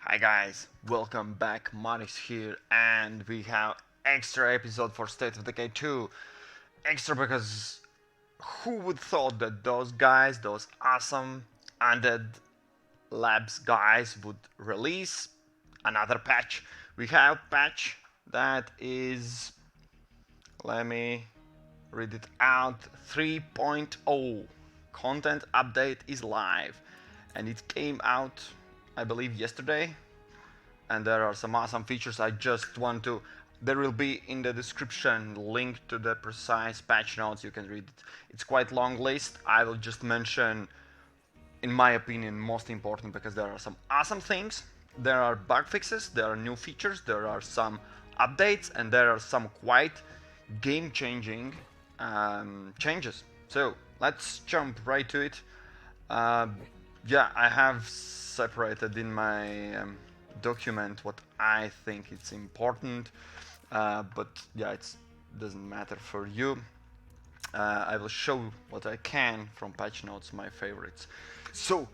Hi guys, welcome back, Maris here, and we have extra episode for State of Decay 2. Extra because who would thought that those guys, those awesome Undead Labs guys would release another patch. We have patch that is, let me read it out, 3.0. Content update is live and it came out, I believe, yesterday, and there are some awesome features. I just want to, there will be in the description link to the precise patch notes. You can read it. It's quite long list. I will just mention, in my opinion, most important, because there are some awesome things. There are bug fixes, there are new features, there are some updates, and there are some quite game changing changes. So let's jump right to it. uh, yeah, I have separated in my document what I think it's important, but yeah, it doesn't matter for you. I will show what I can from patch notes, my favorites. So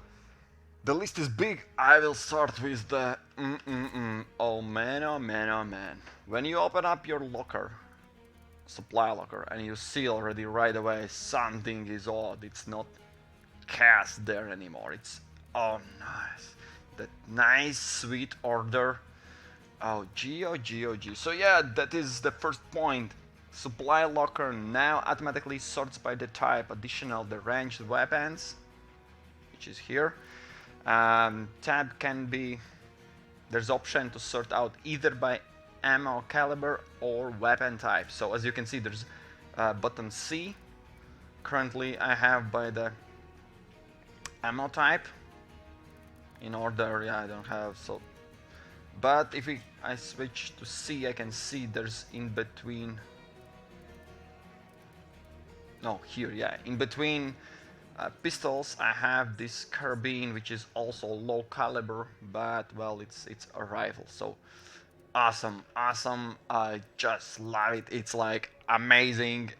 the list is big. I will start with the oh man, oh man, oh man. When you open up your locker, supply locker, and you see already right away something is odd. It's not cast there anymore. It's, oh nice, that nice sweet order. Oh gee, oh gee, oh gee. So yeah, that is the first point. Supply locker now automatically sorts by the type, additional the ranged weapons, which is here. Tab can be, there's option to sort out either by ammo caliber or weapon type. So as you can see, there's button C. Currently I have by the ammo type. In order, yeah, I don't have, so, but if I switch to C, I can see there's in between, no, here, yeah, in between pistols I have this carbine, which is also low caliber, but well, it's a rifle. So awesome, awesome. I just love it. It's like amazing.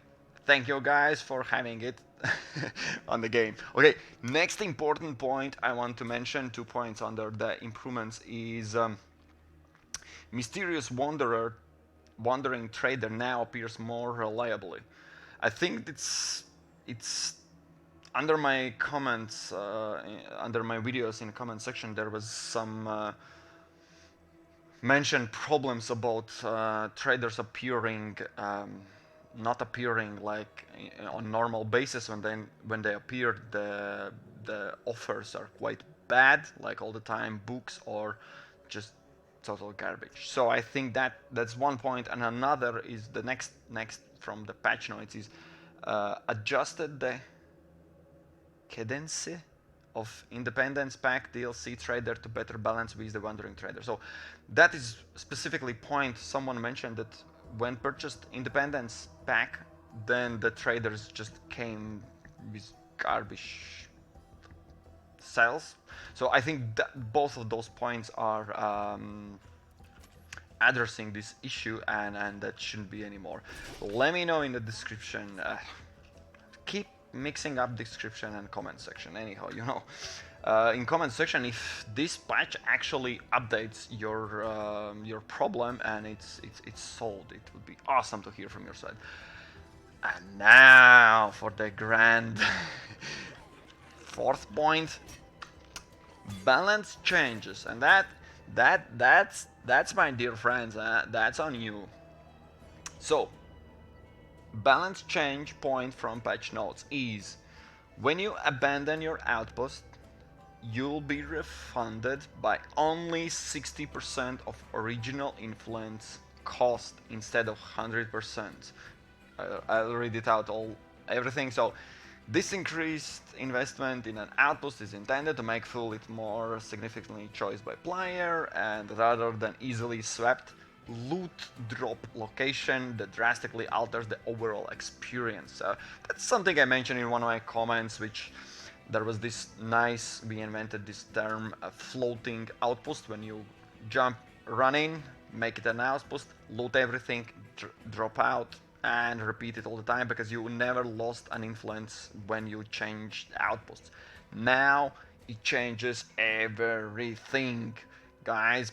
Thank you guys for having it on the game. Okay, next important point I want to mention, 2 points under the improvements, is mysterious wandering trader now appears more reliably. I think it's under my comments, under my videos in the comment section, there was some mentioned problems about traders appearing, not appearing like on normal basis. When they appear, the offers are quite bad, like all the time books or just total garbage. So I think that's one point, and another is the next from the patch notes is adjusted the cadence of Independence Pack DLC Trader to better balance with the Wandering Trader. So that is specifically point someone mentioned that when purchased Independence Pack, then the traders just came with garbage sales. So I think that both of those points are addressing this issue, and that shouldn't be anymore. Let me know in the description. Keep mixing up description and comment section, anyhow, in comment section, if this patch actually updates your problem and it's solved. It would be awesome to hear from your side. And now for the grand fourth point, balance changes, and that's my dear friends, that's on you. So balance change point from patch notes is when you abandon your outpost, you'll be refunded by only 60% of original influence cost instead of 100%. I'll read it out everything. So this increased investment in an outpost is intended to make full it more significantly choice by player, and rather than easily swept loot drop location that drastically alters the overall experience. That's something I mentioned in one of my comments, which there was this nice, we invented this term, floating outpost. When you jump, run in, make it an outpost, loot everything, drop out, and repeat it all the time, because you never lost an influence when you changed outposts. Now it changes everything. Guys,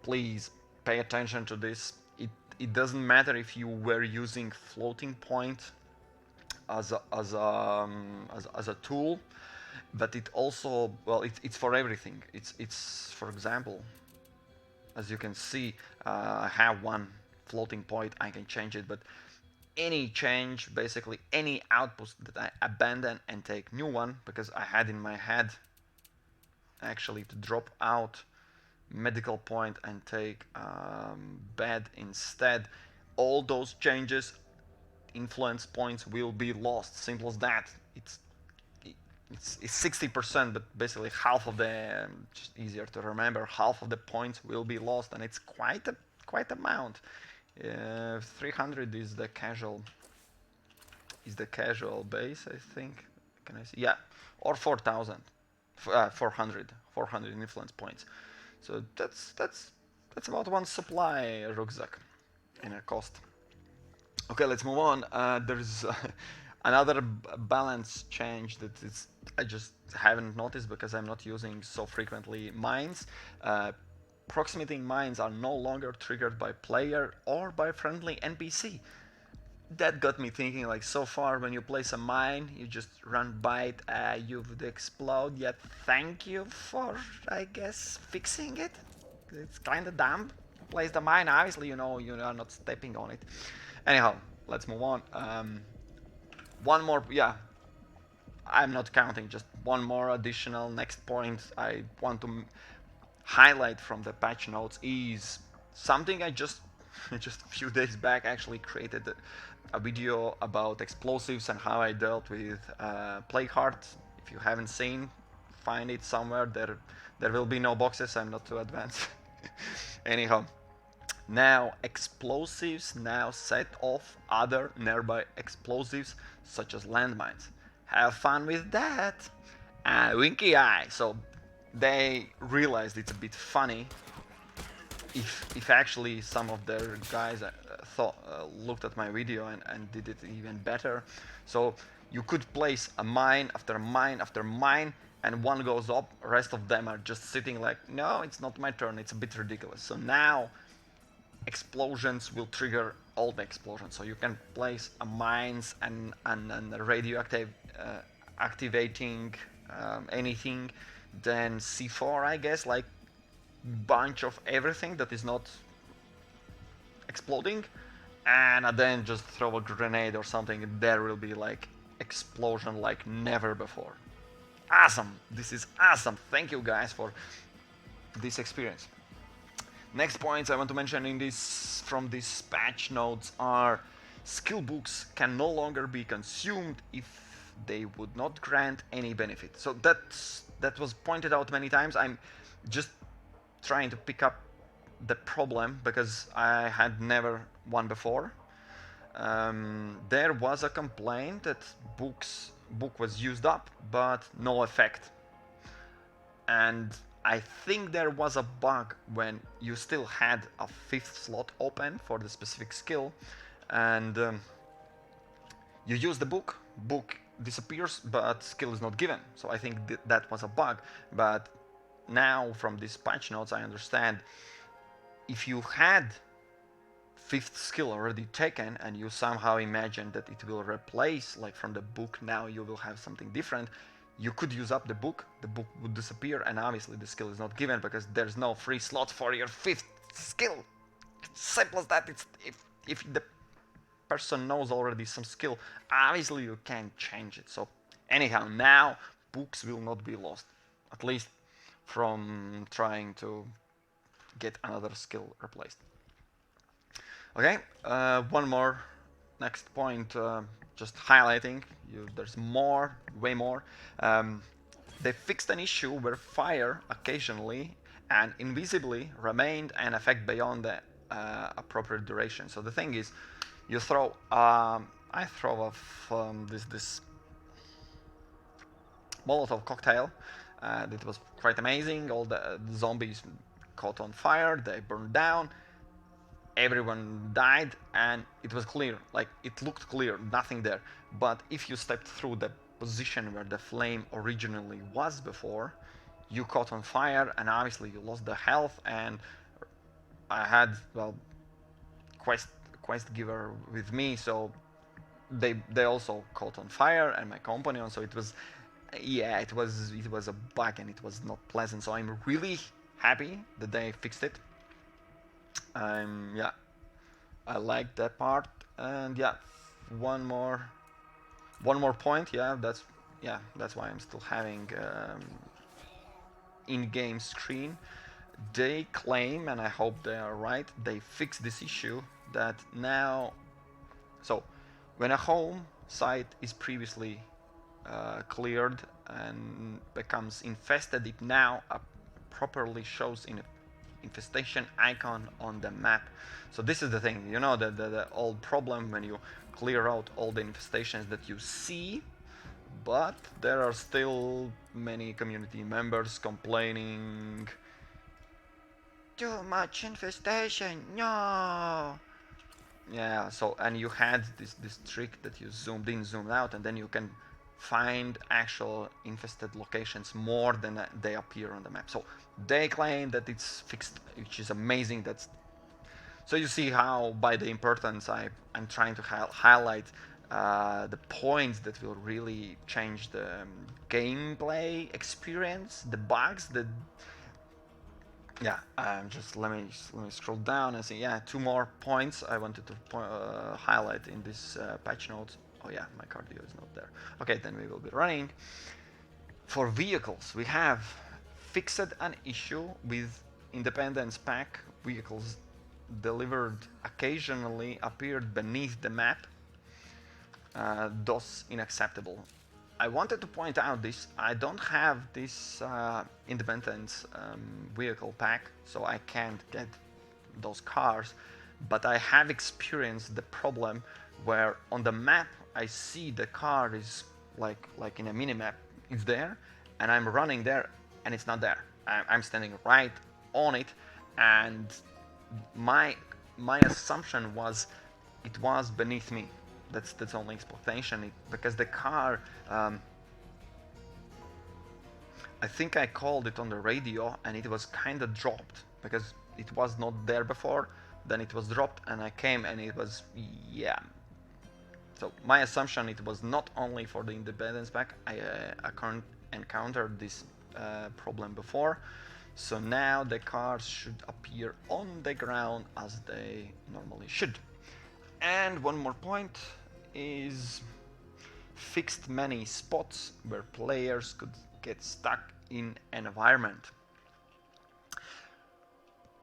please pay attention to this. It doesn't matter if you were using floating point as a tool, but it also, well, it's for everything. It's for example, as you can see, I have one floating point. I can change it, but any change, basically any outpost that I abandon and take new one, because I had in my head actually to drop out medical point and take bed instead, all those changes, influence points will be lost. Simple as that. It's 60%, but basically half of the, just easier to remember, half of the points will be lost, and it's quite amount. 300 is the casual base, I think. Can I see? Yeah, or 4,000, 400 influence points. So that's about one supply rucksack in a cost. Okay, let's move on. There's another balance change that I just haven't noticed because I'm not using so frequently mines. Proximity mines are no longer triggered by player or by friendly NPC. That got me thinking, like, so far when you place a mine, you just run by it, you would explode, yet thank you for, I guess, fixing it. It's kind of dumb. Place the mine, obviously you know you are not stepping on it. Anyhow, let's move on. One more, yeah, I'm not counting, just one more additional next point I want to highlight from the patch notes is something I just just a few days back actually created a video about explosives and how I dealt with Plague Heart. If you haven't seen, find it somewhere. There will be no boxes, I'm not too advanced. Anyhow, now explosives now set off other nearby explosives such as landmines. Have fun with that. Winky eye. So they realized it's a bit funny if actually some of their guys looked at my video and did it even better. So you could place a mine after mine after mine, and one goes up, rest of them are just sitting like, no, it's not my turn. It's a bit ridiculous. So now explosions will trigger all the explosions. So you can place a mines and radioactive activating anything, then C4, I guess, like bunch of everything that is not exploding, and then just throw a grenade or something, and there will be like explosion like never before. Awesome. This is awesome. Thank you guys for this experience. Next points I want to mention in this from these patch notes are skill books can no longer be consumed if they would not grant any benefit. So that was pointed out many times. I'm just trying to pick up the problem because I had never one before. There was a complaint that book was used up but no effect, and I think there was a bug when you still had a 5th slot open for the specific skill, and you use the book disappears but skill is not given. So I think that was a bug, but now from these patch notes I understand if you had 5th skill already taken and you somehow imagine that it will replace, like from the book now you will have something different, you could use up the book would disappear, and obviously the skill is not given because there's no free slot for your 5th skill. It's simple as that. It's if the person knows already some skill, obviously you can't change it. So anyhow, now books will not be lost, at least from trying to get another skill replaced. Okay, one more next point, just highlighting, there's more, way more. They fixed an issue where fire occasionally and invisibly remained an effect beyond the appropriate duration. So the thing is, you throw, I throw off this Molotov cocktail. It was quite amazing. All the zombies caught on fire, they burned down, everyone died, and it was clear, like it looked clear, nothing there. But if you stepped through the position where the flame originally was before, you caught on fire, and obviously you lost the health, and I had, well, quest quest giver with me, so they also caught on fire, and my companion. So it was, yeah, it was a bug, and it was not pleasant. So I'm really happy that they fixed it. Yeah, I like that part. And yeah, one more one more point. Yeah, that's why I'm still having in-game screen. They claim, and I hope they are right, they fixed this issue that now. So when a home site is previously cleared and becomes infested, it now properly shows in a infestation icon on the map. So this is the thing, the old problem when you clear out all the infestations that you see, but there are still many community members complaining, too much infestation, no. Yeah, so, and you had this trick that you zoomed in, zoomed out, and then you can find actual infested locations more than they appear on the map. So they claim that it's fixed, which is amazing. So you see how, by the importance, I'm trying to highlight the points that will really change the gameplay experience, the bugs, yeah, just let me scroll down and see. Yeah, two more points I wanted to highlight in this patch notes. Oh yeah, my cardio is not there. Okay, then we will be running. For vehicles, we have fixed an issue with Independence Pack vehicles delivered occasionally appeared beneath the map. Thus unacceptable. I wanted to point out this. I don't have this independent vehicle pack, so I can't get those cars. But I have experienced the problem where on the map I see the car is like in a mini map. It's there, and I'm running there, and it's not there. I'm standing right on it, and my assumption was it was beneath me. That's only explanation. Because the car, I think I called it on the radio, and it was kind of dropped because it was not there before. Then it was dropped, and I came, and it was, yeah. So my assumption, it was not only for the Independence Pack. I encountered this problem before. So now the cars should appear on the ground as they normally should. And one more point is fixed many spots where players could get stuck in an environment.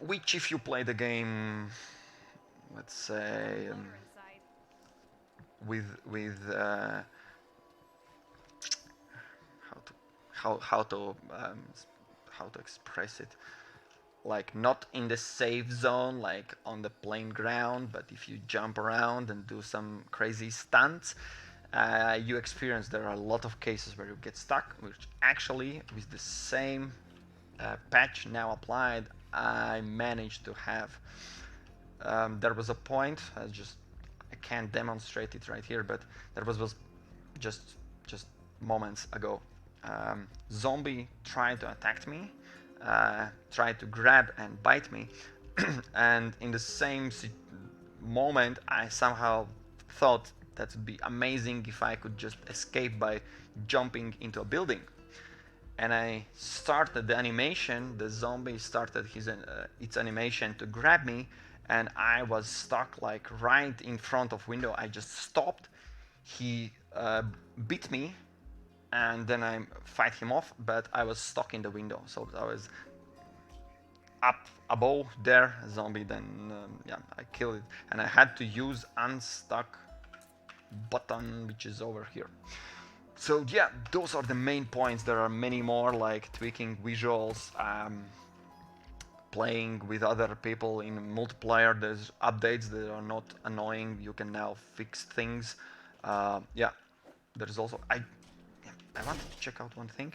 Which, if you play the game, let's say, with how to how to express it, like not in the safe zone, like on the plain ground, but if you jump around and do some crazy stunts, you experience there are a lot of cases where you get stuck, which actually with the same patch now applied, I managed to have. There was a point, I can't demonstrate it right here, but there was just moments ago. Zombie tried to attack me, tried to grab and bite me, and in the same moment, I somehow thought that would be amazing if I could just escape by jumping into a building. And I started the animation. The zombie started its animation to grab me, and I was stuck like right in front of window. I just stopped. He bit me, and then I fight him off, but I was stuck in the window. So I was up above there, zombie. Then yeah, I killed it, and I had to use unstuck button, which is over here. So yeah, those are the main points. There are many more, like tweaking visuals, playing with other people in multiplayer. There's updates that are not annoying. You can now fix things. Yeah, there's also I wanted to check out one thing.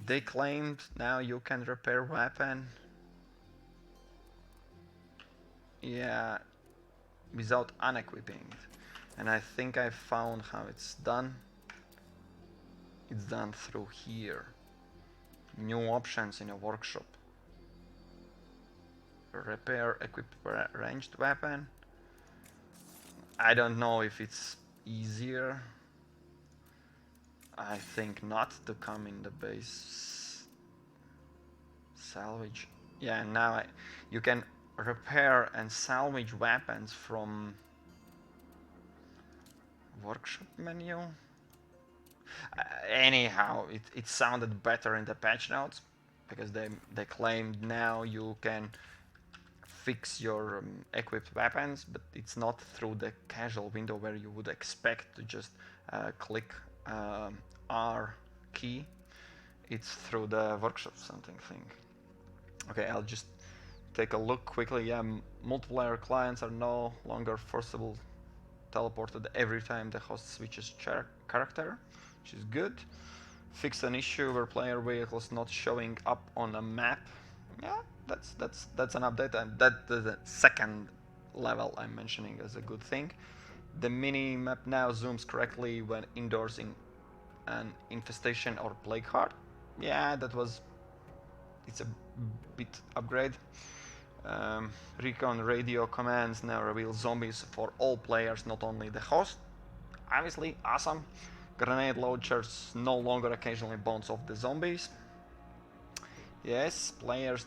They claimed now you can repair weapon. Yeah, without unequipping it. And I think I found how it's done. It's done through here. New options in a workshop. Repair, equip ranged weapon. I don't know if it's easier. I think not to come in the base. Salvage. Yeah, now you can repair and salvage weapons from workshop menu. Anyhow, it sounded better in the patch notes because they claimed now you can fix your equipped weapons, but it's not through the casual window where you would expect to just click R key. It's through the workshop something thing. Okay, I'll just take a look quickly. Yeah, multiplayer clients are no longer forcible teleported every time the host switches character, which is good. Fixed an issue where player vehicles not showing up on a map. Yeah, that's an update, and that's the second level I'm mentioning as a good thing. The mini map now zooms correctly when indoors in an infestation or plague heart. Yeah, it's a bit upgrade. Recon radio commands now reveal zombies for all players, not only the host. Obviously, awesome. Grenade launchers no longer occasionally bounce off the zombies. Yes, players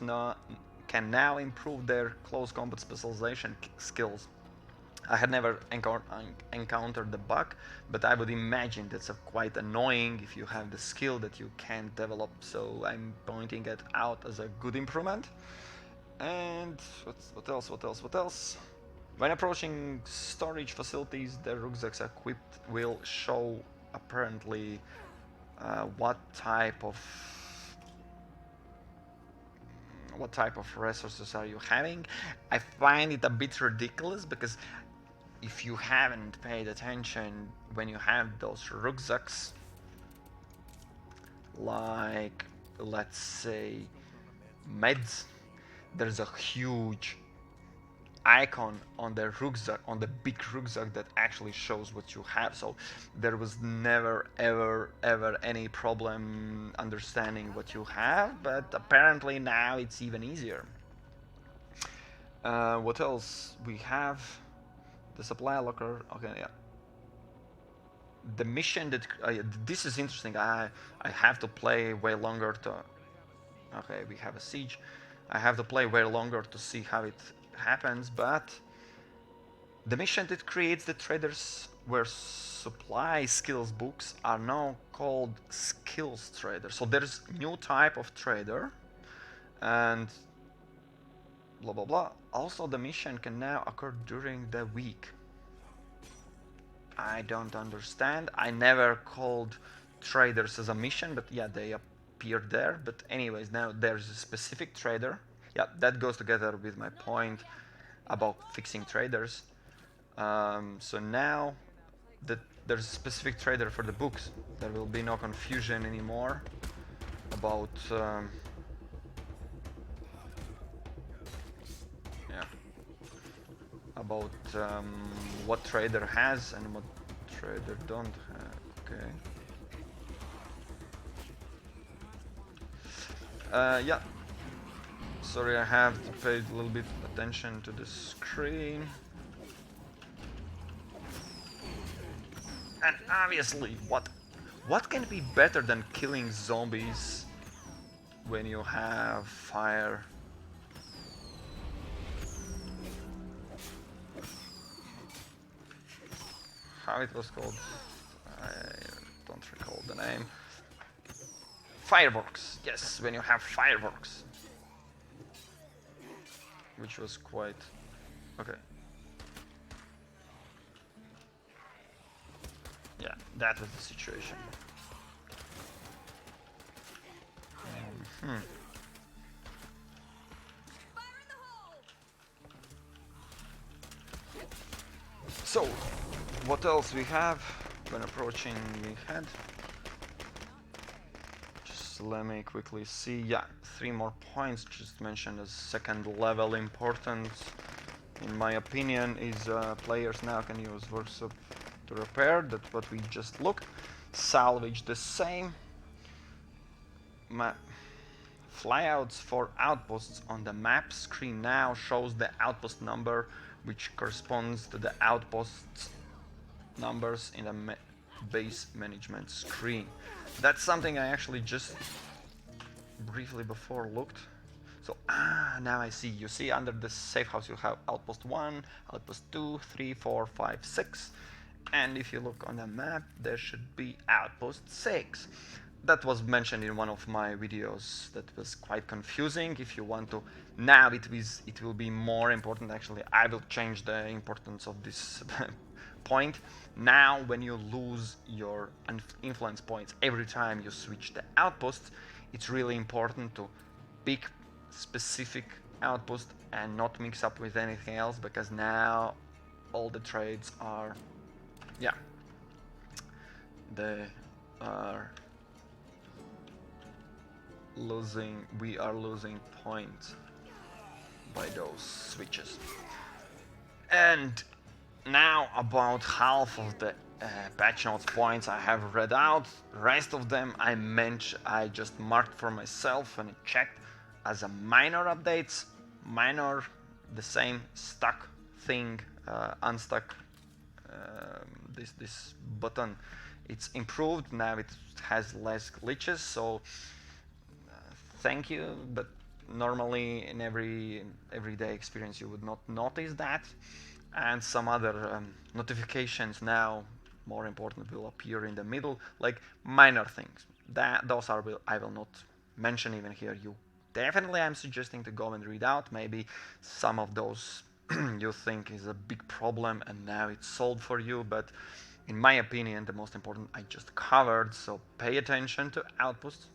can now improve their close combat specialization skills. I had never encountered the bug, but I would imagine that's quite annoying if you have the skill that you can't develop, so I'm pointing it out as a good improvement. And what else? When approaching storage facilities, the rucksacks equipped will show apparently what type of resources are you having. I find it a bit ridiculous because if you haven't paid attention when you have those rucksacks, like let's say meds, there's a huge icon on the rucksack, on the big rucksack, that actually shows what you have. So there was never ever any problem understanding what you have, but apparently now it's even easier. What else we have? The supply locker. Okay, yeah. The mission that this is interesting. I have to play way longer to. Okay, we have a siege. I have to play way longer to see how it happens, but the mission that creates the traders where supply skills books are now called skills trader. So there's new type of trader, and blah blah blah. Also, the mission can now occur during the week. I don't understand. I never called traders as a mission, but yeah, they appear there. But anyways, now there's a specific trader. Yeah, that goes together with my point about fixing traders. So now that there's a specific trader for the books, there will be no confusion anymore about what trader has and what trader don't have. Okay. Yeah. Sorry, I have to pay a little bit attention to the screen. And obviously, what can be better than killing zombies when you have fire? How it was called? I don't recall the name. Fireworks. Yes, when you have fireworks. Which was quite... Okay. Yeah, that was the situation. So, what else we have when approaching the head? Just let me quickly see. Yeah, 3 more points just mentioned as second level importance. In my opinion, is players now can use workshop to repair. That's what we just looked. Salvage the same. Flyouts for outposts on the map screen now shows the outpost number, which corresponds to the outposts numbers in the base management screen. That's something I actually just briefly before looked. So now I see. You see under the safe house you have outpost 1, outpost 2, 3, 4, 5, 6. And if you look on the map, there should be outpost 6. That was mentioned in one of my videos. That was quite confusing. If you want to, now it will be more important. Actually, I will change the importance of this point. Now when you lose your influence points every time you switch the outposts, it's really important to pick specific outpost and not mix up with anything else, because now all the trades are, yeah, they are losing, we are losing points by those switches. And now about half of the patch notes points I have read out. Rest of them I just marked for myself and checked as a minor updates. Minor, the same stuck thing, unstuck this button. It's improved now. It has less glitches. So thank you. But normally in everyday experience you would not notice that. And some other notifications now, more important, will appear in the middle, like minor things. Those I will not mention even here. You definitely, I'm suggesting to go and read out. Maybe some of those you think is a big problem and now it's solved for you, but in my opinion the most important I just covered. So pay attention to outposts.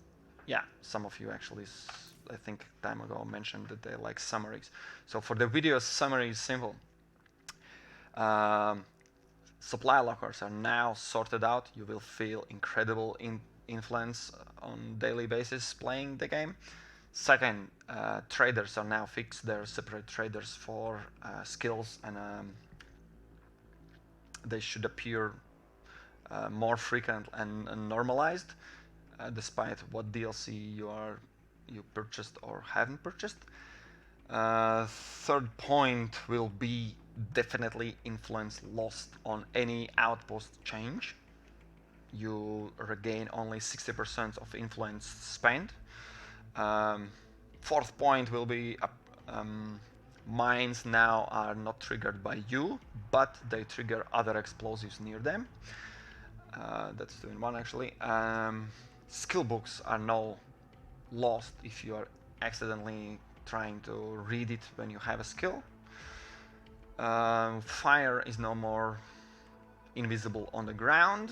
Yeah, some of you actually, I think time ago, mentioned that they like summaries. So for the video, summary is simple. Supply lockers are now sorted out. You will feel incredible influence on daily basis playing the game. Second, traders are now fixed. There are separate traders for skills, and they should appear more frequent and normalized, despite what DLC you purchased or haven't purchased. Third point will be definitely influence lost on any outpost change. You regain only 60% of influence spent. Fourth point will be mines now are not triggered by you, but they trigger other explosives near them. That's 2 in 1 actually. Skill books are now lost if you are accidentally trying to read it when you have a skill. Fire is no more invisible on the ground.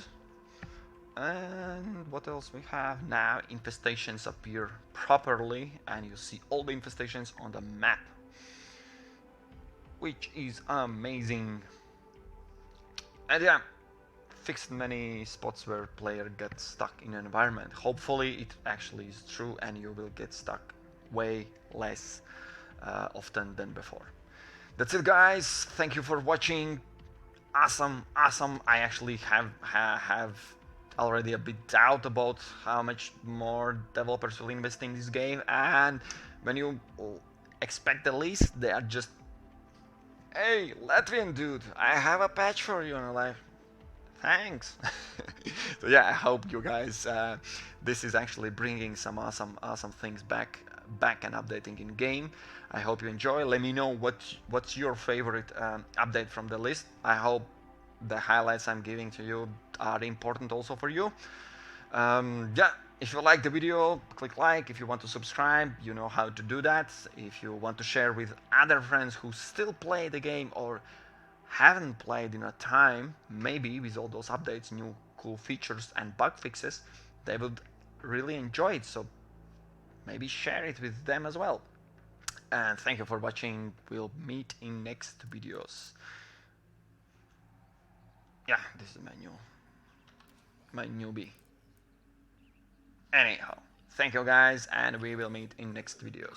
And what else we have now? Infestations appear properly, and you see all the infestations on the map, which is amazing. And yeah, fixed many spots where player gets stuck in an environment. Hopefully it actually is true and you will get stuck way less often than before. That's it, guys. Thank you for watching. Awesome. I actually have already a bit doubt about how much more developers will invest in this game, and when you expect the least, they are just, hey, Latvian dude, I have a patch for you, and I'm like, thanks. So yeah, I hope you guys, this is actually bringing some awesome things back and updating in game. I hope you enjoy. Let me know what's your favorite update from the list. I hope the highlights I'm giving to you are important also for you. Yeah, if you like the video, click like. If you want to subscribe, you know how to do that. If you want to share with other friends who still play the game or haven't played in a time, maybe with all those updates, new cool features and bug fixes, they would really enjoy it. So maybe share it with them as well. And thank you for watching. We'll meet in next videos. Yeah, this is my newbie. Anyhow, thank you guys, and we will meet in next videos.